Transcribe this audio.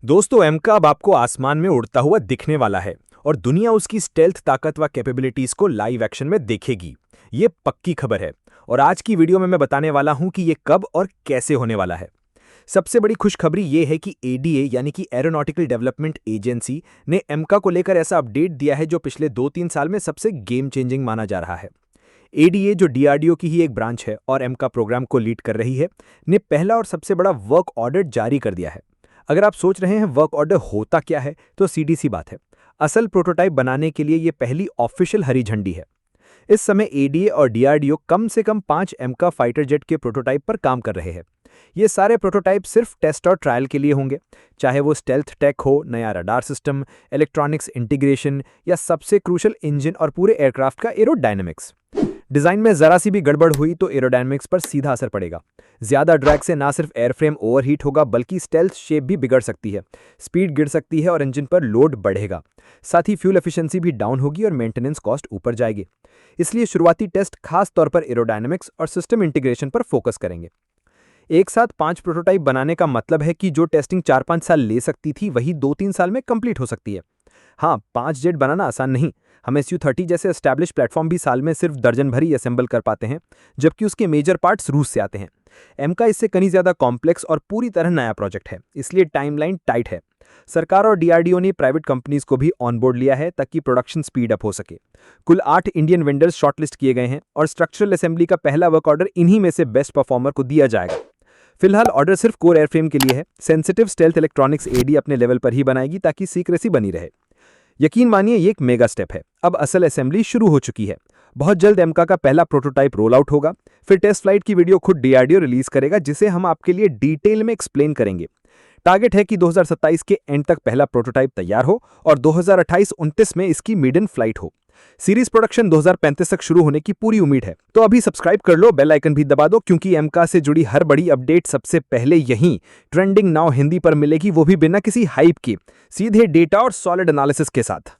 दोस्तों एमका अब आपको आसमान में उड़ता हुआ दिखने वाला है और दुनिया उसकी स्टेल्थ ताकत व कैपेबिलिटीज को लाइव एक्शन में देखेगी। ये पक्की खबर है और आज की वीडियो में मैं बताने वाला हूं कि ये कब और कैसे होने वाला है। सबसे बड़ी खुशखबरी ये है कि एडीए यानी कि एरोनॉटिकल डेवलपमेंट एजेंसी ने एमका को लेकर ऐसा अपडेट दिया है जो पिछले 2-3 साल में सबसे गेम चेंजिंग माना जा रहा है। एडीए जो डीआरडीओ की ही एक ब्रांच है और एमका प्रोग्राम को लीड कर रही है, ने पहला और सबसे बड़ा वर्क ऑर्डर जारी कर दिया है। अगर आप सोच रहे हैं वर्क ऑर्डर होता क्या है, तो सीधी सी बात है, असल प्रोटोटाइप बनाने के लिए ये पहली ऑफिशियल हरी झंडी है। इस समय एडीए और डीआरडीओ कम से कम 5 एमका फाइटर जेट के प्रोटोटाइप पर काम कर रहे हैं। ये सारे प्रोटोटाइप सिर्फ टेस्ट और ट्रायल के लिए होंगे, चाहे वो स्टेल्थ टेक हो, नया रडार सिस्टम, इलेक्ट्रॉनिक्स इंटीग्रेशन या सबसे क्रूशल इंजन और पूरे एयरक्राफ्ट का एरोडायनेमिक्स। डिजाइन में जरा सी भी गड़बड़ हुई तो एरोडायनेमिक्स पर सीधा असर पड़ेगा। ज्यादा ड्रैग से ना सिर्फ एयरफ्रेम ओवरहीट होगा बल्कि स्टेल्थ शेप भी बिगड़ सकती है, स्पीड गिर सकती है और इंजन पर लोड बढ़ेगा। साथ ही फ्यूल एफिशिएंसी भी डाउन होगी और मेंटेनेंस कॉस्ट ऊपर जाएगी। इसलिए शुरुआती टेस्ट खास तौर पर एरोडायनेमिक्स और सिस्टम इंटीग्रेशन पर फोकस करेंगे। एक साथ 5 प्रोटोटाइप बनाने का मतलब है कि जो टेस्टिंग 4-5 साल ले सकती थी वही 2-3 साल में कंप्लीट हो सकती है। हाँ, 5 जेट बनाना आसान नहीं। हम SU-30 जैसे एस्टैब्लिश प्लेटफॉर्म भी साल में सिर्फ दर्जन भर ही असेंबल कर पाते हैं, जबकि उसके मेजर पार्ट्स रूस से आते हैं। एमका इससे कहीं ज्यादा कॉम्प्लेक्स और पूरी तरह नया प्रोजेक्ट है, इसलिए टाइमलाइन टाइट है। सरकार और डीआरडीओ ने प्राइवेट कंपनीज को भी ऑनबोर्ड लिया है ताकि प्रोडक्शन स्पीड अप हो सके। कुल 8 इंडियन वेंडर्स शॉर्टलिस्ट किए गए हैं और स्ट्रक्चरल असेंबली का पहला वर्क ऑर्डर इन्हीं में से बेस्ट परफॉर्मर को दिया जाएगा। फिलहाल ऑर्डर सिर्फ कोर एयरफ्रेम के लिए है। सेंसिटिव स्टेल्थ इलेक्ट्रॉनिक्स एडी अपने लेवल पर ही बनाएगी ताकि सीक्रेसी बनी रहे। यकीन मानिए ये एक मेगा स्टेप है। अब असल असेंबली शुरू हो चुकी है। बहुत जल्द एमका का पहला प्रोटोटाइप रोल आउट होगा, फिर टेस्ट फ्लाइट की वीडियो खुद डीआरडीओ रिलीज करेगा जिसे हम आपके लिए डिटेल में एक्सप्लेन करेंगे। टारगेट है कि 2027 के एंड तक पहला प्रोटोटाइप तैयार हो और 2028-29 में इसकी मेडन फ्लाइट हो। सीरीज प्रोडक्शन 2035 तक शुरू होने की पूरी उम्मीद है। तो अभी सब्सक्राइब कर लो, बेल आइकन भी दबा दो, क्योंकि एमका से जुड़ी हर बड़ी अपडेट सबसे पहले यहीं ट्रेंडिंग नाउ हिंदी पर मिलेगी, वो भी बिना किसी हाइप के, सीधे डेटा और सॉलिड एनालिसिस के साथ।